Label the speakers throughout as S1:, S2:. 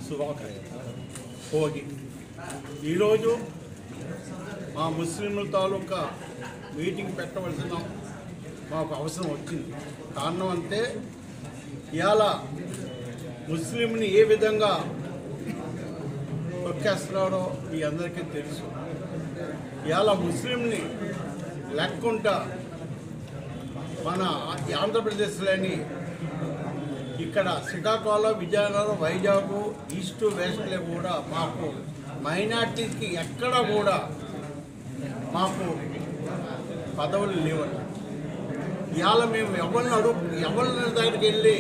S1: భోగి ఈరోజు మా ముస్లింల తాలూకా మీటింగ్ పెట్టవలసిన మాకు అవసరం వచ్చింది. కారణం అంటే ఇవాళ ముస్లింని ఏ విధంగా తొక్కేస్తున్నాడో మీ అందరికీ తెలుసు. ఇవాళ ముస్లింని లెక్కుంటా మన ఆంధ్రప్రదేశ్లోని ఇక్కడ శ్రీకాకుళం, విజయనగరం, వైజాగ్, ఈస్ట్ వెస్ట్లో కూడా మాకు మైనార్టీకి ఎక్కడ కూడా మాకు పదవులు లేవండి. ఇవాళ మేము ఎవరి దగ్గరికి వెళ్ళి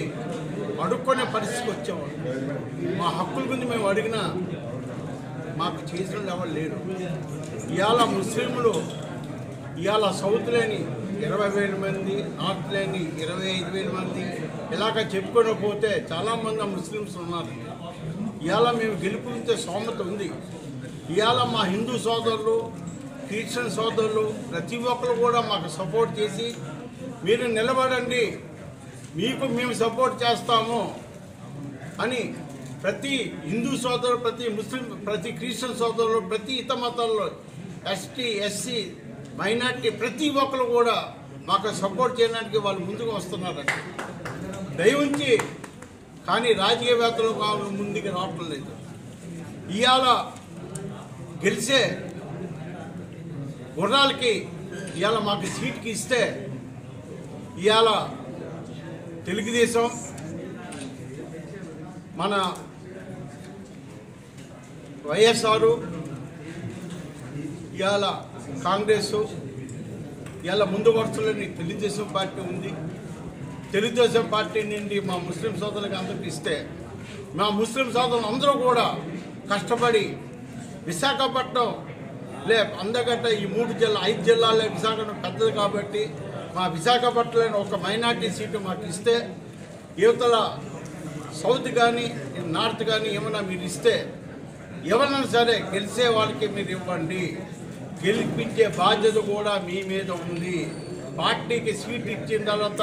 S1: అడుక్కునే పరిస్థితికి వచ్చాము. మా హక్కుల గురించి మేము అడిగినా మాకు చేసిన ఎవరు లేరు. ఇవాళ ముస్లింలు ఇవాళ సౌత్ లేని 20,000 మంది, నార్త్ లేని 25,000 మంది ఇలాగ చెప్పుకొని పోతే చాలామంది ముస్లిమ్స్ ఉన్నారు. ఇవాళ మేము గెలుపుంటే సోమత ఉంది. ఇవాళ మా హిందూ సోదరులు, క్రిస్టియన్ సోదరులు ప్రతి ఒక్కరు కూడా మాకు సపోర్ట్ చేసి మీరు నిలబడండి, మీకు మేము సపోర్ట్ చేస్తాము అని ప్రతి హిందూ సోదరులు, ప్రతి ముస్లిం, ప్రతి క్రిస్టియన్ సోదరులు, ప్రతి ఇతర మతాల్లో ఎస్టీ, ఎస్సీ, మైనార్టీ ప్రతి ఒక్కరు కూడా మాకు సపోర్ట్ చేయడానికి వాళ్ళు ముందుకు వస్తున్నారండి. దయవుంచి కానీ రాజకీయవేత్తలు ముందుకు రావటం లేదు. ఇవాళ గెలిచే గుర్రాలకి ఇవాళ మాకు సీట్కి ఇస్తే ఇవాళ తెలుగుదేశం, మన వైఎస్ఆర్, ఇవాళ కాంగ్రెస్, ఇవాళ ముందు వరుసలోని తెలుగుదేశం పార్టీ ఉంది. తెలుగుదేశం పార్టీ నుండి మా ముస్లిం సోదరులకు అందరికీ ఇస్తే మా ముస్లిం సోదరులు అందరూ కూడా కష్టపడి విశాఖపట్నం అందగట్ట ఈ 5 జిల్లాల్లో విశాఖపట్నం పెద్దది కాబట్టి మా విశాఖపట్నంలో ఒక మైనార్టీ సీటు మాకు ఇస్తే యువతల సౌత్ కానీ నార్త్ కానీ ఏమైనా మీరు ఇస్తే ఎవరైనా సరే గెలిచే వాళ్ళకి మీరు ఇవ్వండి. గెలిపించే బాధ్యత కూడా మీ మీద ఉంది. పార్టీకి సీట్ ఇచ్చిన తర్వాత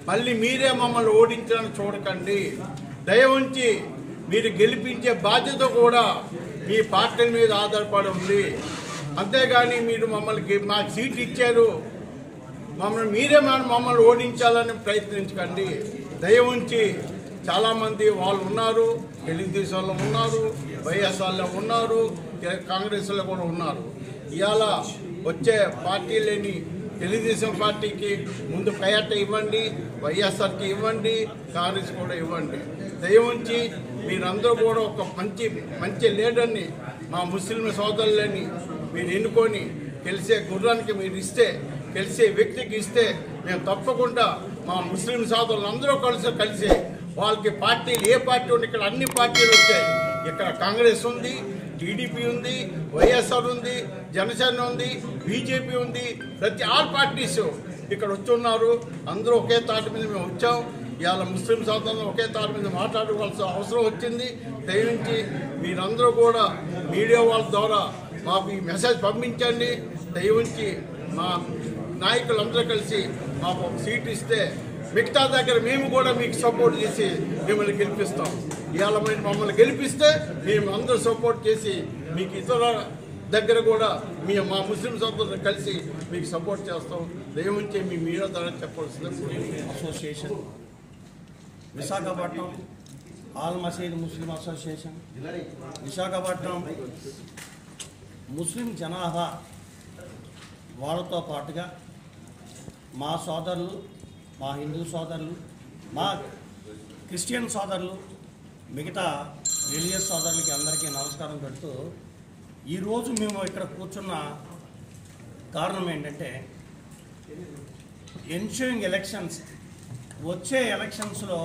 S1: మళ్ళీ మీరే మమ్మల్ని ఓడించాలని చూడకండి. దయ ఉంచి మీరు గెలిపించే బాధ్యత కూడా మీ పార్టీ మీద ఆధారపడి ఉంది. అంతేగాని మీరు మాకు సీట్ ఇచ్చారు, మీరే మమ్మల్ని ఓడించాలని ప్రయత్నించకండి. దయ ఉంచి చాలామంది వాళ్ళు ఉన్నారు, తెలుగుదేశంలో ఉన్నారు, వైఎస్ఆర్లో ఉన్నారు, కాంగ్రెస్లో కూడా ఉన్నారు. ఇవాళ వచ్చే పార్టీలని తెలుగుదేశం పార్టీకి ముందు ప్రయారిటీ ఇవ్వండి, వైఎస్ఆర్కి ఇవ్వండి, కాంగ్రెస్ కూడా ఇవ్వండి. దయవుంచి మీరందరూ కూడా ఒక మంచి లీడర్ని మా ముస్లిం సోదరులని మీరు ఎన్నుకొని గెలిచే గుర్రానికి మీరు ఇస్తే, గెలిచే వ్యక్తికి ఇస్తే మేము తప్పకుండా మా ముస్లిం సోదరులందరూ కలిసి వాళ్ళకి పార్టీలు ఏ పార్టీ ఉంది, ఇక్కడ అన్ని పార్టీలు వచ్చాయి. ఇక్కడ కాంగ్రెస్ ఉంది, టీడీపీ ఉంది, వైఎస్ఆర్ ఉంది, జనసేన ఉంది, బీజేపీ ఉంది, ప్రతి ఆల్ పార్టీస్ ఇక్కడ వచ్చున్నారు. అందరూ ఒకే తాటి మీద మేము వచ్చాం. ఇవాళ ముస్లిం సోదరులు ఒకే తాటి మీద మాట్లాడుకోవాల్సిన అవసరం వచ్చింది. దయవించి మీరందరూ కూడా మీడియా వాళ్ళ ద్వారా మాకు ఈ మెసేజ్ పంపించండి. దయవించి మా నాయకులందరూ కలిసి మాకు ఒక సీట్ ఇస్తే మిగతా దగ్గర మేము కూడా మీకు సపోర్ట్ చేసి మిమ్మల్ని గెలిపిస్తాం. ఇవాళ మమ్మల్ని గెలిపిస్తే మేము అందరూ సపోర్ట్ చేసి మీకు ఇతర దగ్గర కూడా మా ముస్లిం సోదరులు కలిసి మీకు సపోర్ట్ చేస్తాం. దయవుంచి మీ మీడియా ద్వారా చెప్పాల్సింది.
S2: అసోసియేషన్ విశాఖపట్నం, ఆల్ మసీద్ ముస్లిం అసోసియేషన్ విశాఖపట్నం ముస్లిం జనాభా వాళ్ళతో పాటుగా మా సోదరులు, మా హిందూ సోదరులు, మా క్రిస్టియన్ సోదరులు, మిగతా రిలీజియస్ సోదరులకి అందరికీ నమస్కారం పెడుతూ ఈరోజు మేము ఇక్కడ కూర్చున్న కారణం ఏంటంటే ఎన్షూయింగ్ ఎలక్షన్స్, వచ్చే ఎలక్షన్స్లో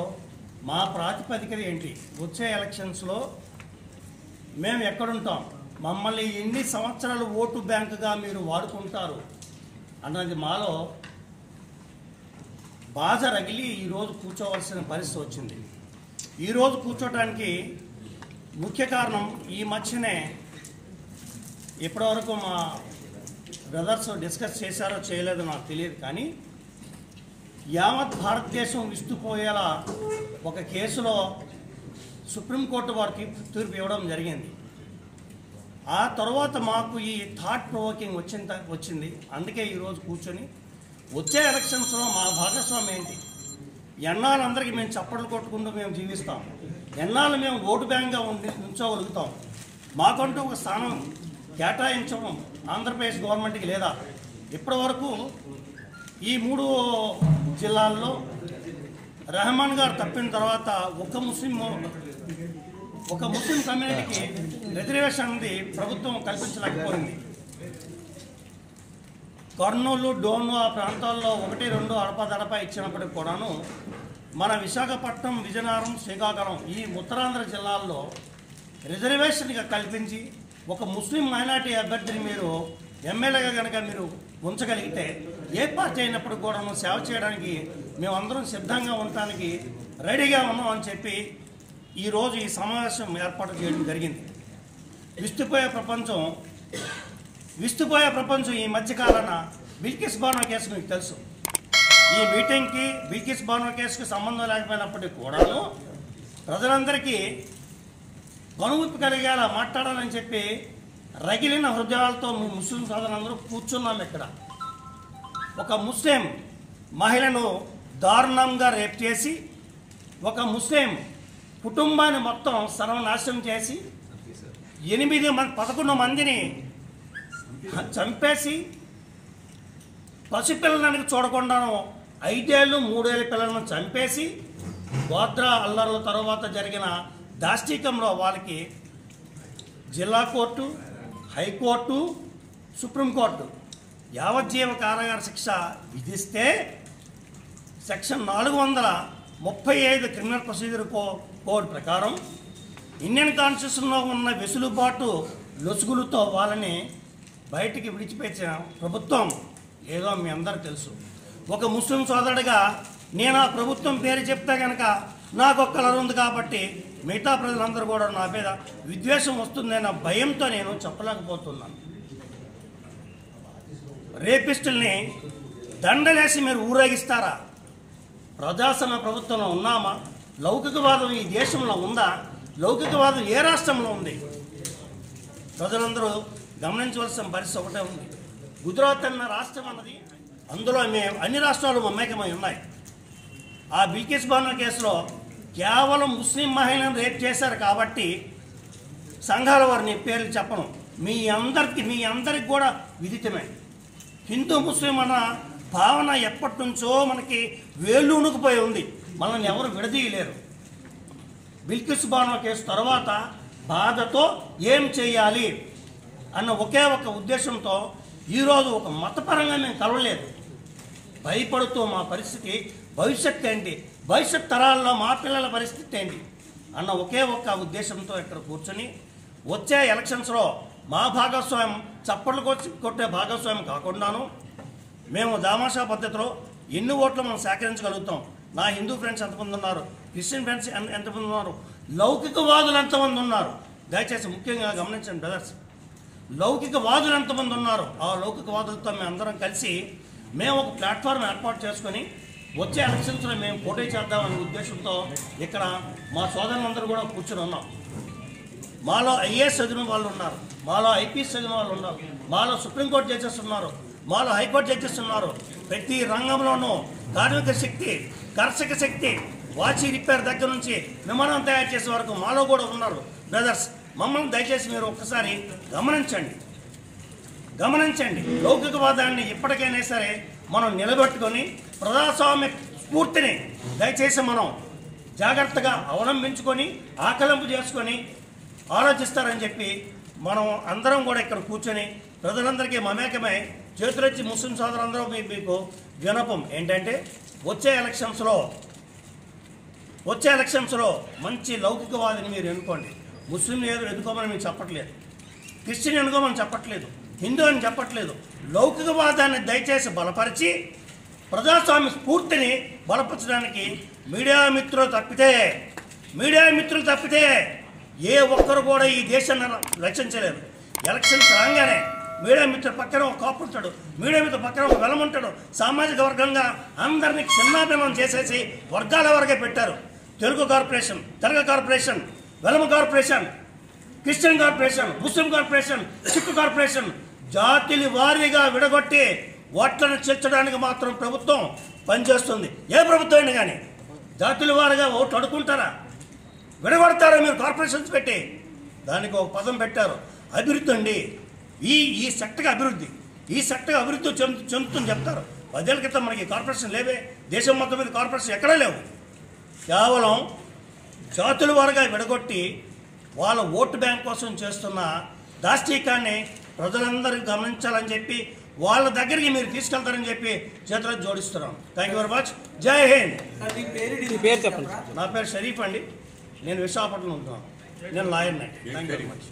S2: మా ప్రాతిపదికన ఏంటి, వచ్చే ఎలక్షన్స్లో మేము ఎక్కడుంటాం, మమ్మల్ని ఎన్ని సంవత్సరాలు ఓటు బ్యాంకుగా మీరు వాడుకుంటారు అన్నది మాలో బాధ రగిలి ఈరోజు కూర్చోవలసిన పరిస్థితి వచ్చింది. ఈరోజు కూర్చోటానికి ముఖ్య కారణం ఈ మధ్యనే ఇప్పటివరకు మా బ్రదర్స్ డిస్కస్ చేశారో చేయలేదో నాకు తెలియదు, కానీ యావత్ భారతదేశం విస్తుపోయేలా ఒక కేసులో సుప్రీంకోర్టు వారికి తీర్పు ఇవ్వడం జరిగింది. ఆ తర్వాత మాకు ఈ థాట్ ప్రొవోకింగ్ వచ్చింది. అందుకే ఈరోజు కూర్చొని వచ్చే ఎలక్షన్స్లో మా భాగస్వామి ఏంటి, ఎన్నాళ్ళందరికీ మేము చప్పట్లు కొట్టుకుంటూ మేము జీవిస్తాం, ఎన్నాళ్ళు మేము ఓటు బ్యాంక్గా ఉంచగలుగుతాం, మాకంటూ ఒక స్థానం కేటాయించడం ఆంధ్రప్రదేశ్ గవర్నమెంట్కి లేదా? ఇప్పటి వరకు ఈ 3 జిల్లాల్లో రెహమాన్ గారు తప్పిన తర్వాత ఒక ముస్లిం కమ్యూనిటీకి రిజర్వేషన్ అనేది ప్రభుత్వం కల్పించలేకపోయింది. కర్నూలు, డోను ఆ ప్రాంతాల్లో 1-2 అడపదడప ఇచ్చినప్పటికి కూడాను మన విశాఖపట్నం, విజయనగరం, శ్రీకాకుళం ఈ ఉత్తరాంధ్ర జిల్లాల్లో రిజర్వేషన్గా కల్పించి ఒక ముస్లిం మైనార్టీ అభ్యర్థిని మీరు ఎమ్మెల్యేగా కనుక మీరు ఉంచగలిగితే ఏ పార్టీ అయినప్పుడు కూడా సేవ చేయడానికి మేమందరం సిద్ధంగా ఉండటానికి రెడీగా ఉన్నాం అని చెప్పి ఈరోజు ఈ సమావేశం ఏర్పాటు చేయడం జరిగింది. విస్తుపోయే ప్రపంచం ఈ మధ్యకాలన బిల్కిస్ బానో కేసు మీకు తెలుసు. ఈ మీటింగ్కి బిల్కిస్ బానో కేసుకి సంబంధం లేకపోయినప్పటికీ కూడాను ప్రజలందరికీ కనువిప్పు కలిగేలా మాట్లాడాలని చెప్పి రగిలిన హృదయాలతో ముస్లిం సోదరులందరూ కూర్చున్నాం. ఇక్కడ ఒక ముస్లిం మహిళను దారుణంగా రేప్ చేసి, ఒక ముస్లిం కుటుంబాన్ని మొత్తం సర్వనాశనం చేసి 11 మందిని చంపేసి, పసిపిల్లలకి చూడకుండాను 5 ఏళ్ళు 3 ఏళ్ళ పిల్లలను చంపేసి, గోత్రా అల్లర్ల తర్వాత జరిగిన దాష్టీకంలో వాళ్ళకి జిల్లా కోర్టు, హైకోర్టు, సుప్రీంకోర్టు యావజ్జీవ కారాగార శిక్ష విధిస్తే సెక్షన్ 435 క్రిమినల్ ప్రొసీజర్ కోడ్ ప్రకారం ఇండియన్ కాన్స్టిట్యూషన్లో ఉన్న వెసులుబాటు లొసుగులతో వాళ్ళని బయటికి విడిచిపెట్టిన ప్రభుత్వం ఏదో మీ అందరూ తెలుసు. ఒక ముస్లిం సోదరుడిగా నేను ఆ ప్రభుత్వం పేరు చెప్తే కనుక నాకు ఒక కలర్ ఉంది కాబట్టి మిగతా ప్రజలందరూ కూడా నా మీద విద్వేషం వస్తుందన్న భయంతో నేను చెప్పలేకపోతున్నాను. రేపిస్టుల్ని దండలేసి మీరు ఊరేగిస్తారా? ప్రజాస్వామ్య ప్రభుత్వంలో ఉన్నామా? లౌకికవాదం ఈ దేశంలో ఉందా? లౌకికవాదం ఏ రాష్ట్రంలో ఉంది? ప్రజలందరూ గమనించవలసిన పరిస్థితి ఒకటే ఉంది. గుజరాత్ అన్న రాష్ట్రం అన్నది, అందులో అన్ని రాష్ట్రాలు మమేకమై ఉన్నాయి. ఆ బిల్కిస్ బానో కేసులో కేవలం ముస్లిం మహిళను రేప్ చేశారు కాబట్టి సంఘాల వారిని పేర్లు చెప్పను, మీ అందరికి కూడా విదితమే. హిందూ ముస్లిం అన్న భావన ఎప్పటి నుంచో మనకి వేళ్ళూనుకుపోయి ఉంది. మనల్ని ఎవరు విడదీయలేరు. బిల్కిస్ బానో కేసు తర్వాత బాధతో ఏం చేయాలి అన్న ఒకే ఒక ఉద్దేశంతో ఈరోజు ఒక మతపరంగా మేము కలవలేదు. భయపడుతూ మా పరిస్థితి భవిష్యత్తు ఏంటి, భవిష్యత్ తరాల్లో మా పిల్లల పరిస్థితి ఏంటి అన్న ఒకే ఒక్క ఉద్దేశంతో ఇక్కడ కూర్చొని వచ్చే ఎలక్షన్స్లో మా భాగస్వామ్యం చప్పట్లు కొట్టే భాగస్వామ్యం కాకుండాను మేము దామాషా పద్ధతిలో ఎన్ని ఓట్లు మనం సేకరించగలుగుతాం. నా హిందూ ఫ్రెండ్స్ ఎంతమంది ఉన్నారు, క్రిస్టియన్ ఫ్రెండ్స్ ఎంతమంది ఉన్నారు, లౌకికవాదులు ఎంతమంది ఉన్నారు, దయచేసి ముఖ్యంగా గమనించండి బ్రదర్స్. లౌకికవాదులు ఎంతమంది ఉన్నారు, ఆ లౌకికవాదులతో మేము అందరం కలిసి మేము ఒక ప్లాట్ఫామ్ ఏర్పాటు చేసుకొని వచ్చే ఎలక్షన్స్లో మేము పోటీ చేద్దామనే ఉద్దేశంతో ఇక్కడ మా సోదరులందరూ కూడా కూర్చొని ఉన్నాం. మాలో ఐఏఎస్ చదివిన వాళ్ళు ఉన్నారు, మాలో ఐపీఎస్ చదివిన వాళ్ళు ఉన్నారు, మాలో సుప్రీంకోర్టు జడ్జెస్ ఉన్నారు, మాలో హైకోర్టు జడ్జెస్ ఉన్నారు. ప్రతి రంగంలోనూ కార్మిక శక్తి, కర్షక శక్తి, వాచి రిపేర్ దగ్గర నుంచి విమానం తయారు చేసే వరకు మాలో కూడా ఉన్నారు. బ్రదర్స్, మమ్మల్ని దయచేసి మీరు ఒక్కసారి గమనించండి. లౌకికవాదాన్ని ఇప్పటికైనా సరే మనం నిలబెట్టుకొని ప్రజాస్వామ్య స్ఫూర్తిని దయచేసి మనం జాగ్రత్తగా అవలంబించుకొని ఆకలింపు చేసుకొని ఆలోచిస్తారని చెప్పి మనం అందరం కూడా ఇక్కడ కూర్చొని ప్రజలందరికీ మమేకమై చేతులొచ్చి ముస్లిం సోదరులందరూ మీకు వినపం ఏంటంటే వచ్చే ఎలక్షన్స్లో మంచి లౌకికవాదిని మీరు ఎన్నుకోండి. ముస్లిం ఎన్నుకోమని మేము చెప్పట్లేదు, క్రిస్టియన్ ఎన్నుకోమని చెప్పట్లేదు, హిందూ అని చెప్పట్లేదు. లౌకికవాదాన్ని దయచేసి బలపరిచి ప్రజాస్వామ్య స్ఫూర్తిని బలపరచడానికి మీడియా మిత్రులు తప్పితే ఏ ఒక్కరు కూడా ఈ దేశాన్ని రక్షించలేరు. ఎలక్షన్స్ రాగానే మీడియా మిత్రుల పక్కన ఒక కాపు ఉంటాడు, మీడియా మిత్రుల పక్కన ఒక వెలం ఉంటాడు. సామాజిక వర్గంగా అందరినీ చిన్నాభిన్నం చేసేసి వర్గాల వరకే పెట్టారు. Telugu corporation, Telaga corporation, Velama corporation, Christian corporation, Muslim corporation, Sikh corporation జాతిల వారీగా విడగొట్టి ఓట్లను చేర్చడానికి మాత్రం ప్రభుత్వం పనిచేస్తుంది. ఏ ప్రభుత్వం అయినా కానీ జాతుల వారీగా ఓట్లు అడుక్కుంటారా? విడగొడతారా మీరు కార్పొరేషన్స్ పెట్టి? దానికి ఒక పదం పెట్టారు, అభివృద్ధి అండి. ఈ సెక్టర్గా అభివృద్ధి, ఈ సెక్టర్గా అభివృద్ధి చెందుతుందని చెప్తారు. 10 ఏళ్ల క్రితం మనకి కార్పొరేషన్ లేవే, దేశం మొత్తం మీద కార్పొరేషన్ ఎక్కడా లేవు. కేవలం జాతుల వారుగా విడగొట్టి వాళ్ళ ఓటు బ్యాంక్ కోసం చేస్తున్న దాష్టీకాన్ని ప్రజలందరూ గమనించాలని చెప్పి వాళ్ళ దగ్గరికి మీరు తీసుకెళ్తారని చెప్పి చేతులకు జోడిస్తున్నాం. Thank you very much. జై హింద్.
S3: పేరు చెప్పండి.
S2: నా పేరు షరీఫ్ అండి. నేను విశాఖపట్నం ఉంటున్నాను. నేను లాయర్ని. Thank you very much.